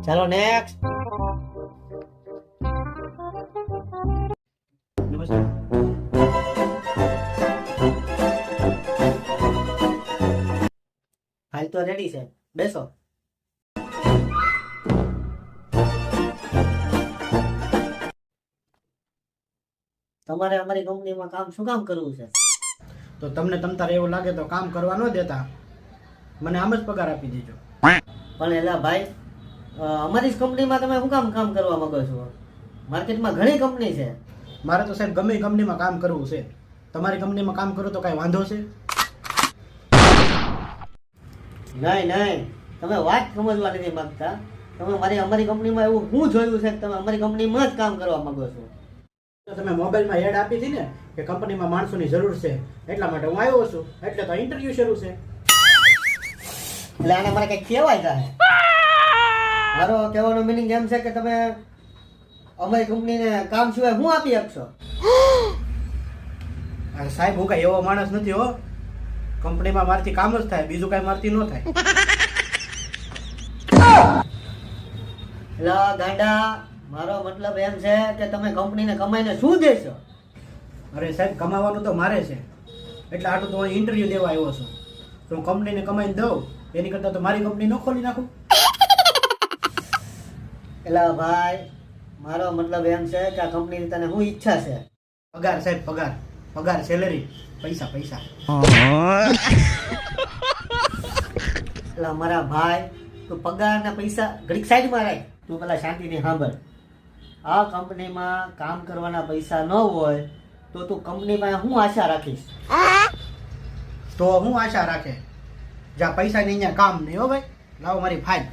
ચાલો નેક્સ્ટ. નમસ્કાર. ફાઇલ તો રેડી છે, બેસો. તમારે અમારી કંપનીમાં કામ શું કામ કરવું છે? તો તમને તમતારે એવું લાગે તો કામ કરવા ન દેતા, મને આમ જ પગાર આપી દેજો. પણ એલા ભાઈ, અમારી જ કંપનીમાં તમે શું કામ કરવા માંગો છો? માર્કેટમાં ઘણી કંપની છે. મારે તો સાહેબ ગમે એ કંપનીમાં કામ કરવું છે. તમારી કંપનીમાં કામ કરું તો કાંઈ વાંધો છે? નહીં, તમે વાત સમજવા નથી માંગતા. તમે અમારી કંપનીમાં એવું શું જોયું છે કે તમે અમારી કંપનીમાં જ કામ કરવા માંગો છો? તો તમે મોબાઈલમાં એડ આપી હતી ને કે કંપનીમાં માણસોની જરૂર છે, એટલા માટે હું આવ્યો છું. એટલે તો ઇન્ટરવ્યુ શરૂ છે. એટલે આને મારે કંઈક કહેવાય જાય. મારો કહેવાનો મિનિંગ એમ છે કે તમે અમારી કંપનીને કામ સિવાય શું આપી શકશો? અરે સાહેબ, હું કાંઈ એવો માણસ નથી હો. કંપનીમાં મારથી કામ જ થાય, બીજું કાંઈ મારથી ન થાય. એટલે ગાંડા, મારો મતલબ એમ છે કે તમે કંપનીને કમાઈને શું દેશો? અરે સાહેબ, કમાવાનું તો મારે છે, એટલે આટલું તો હું ઇન્ટરવ્યુ દેવા આવ્યો છું. તો હું કંપનીને કમાઈને દઉં એની કરતાં તો મારી કંપની ન ખોલી નાખું. એટલે ભાઈ, મારો મતલબ એમ છે કે આ કંપનીની તને શું ઈચ્છા છે? પગાર સાહેબ, પગાર સેલેરી, પૈસા. એટલે મારા ભાઈ, તું પગાર ને પૈસા ઘડીક સાઈડમાં રાખ. તું પેલા શાંતિથી સાંભળ. આ કંપનીમાં કામ કરવાના પૈસા ન હોય તો તું કંપનીમાં શું આશા રાખીશ? તો હું આશા રાખે જ્યાં પૈસા નહીં ત્યાં કામ નહીં. હો ભાઈ, લાવો મારી ફાઇલ.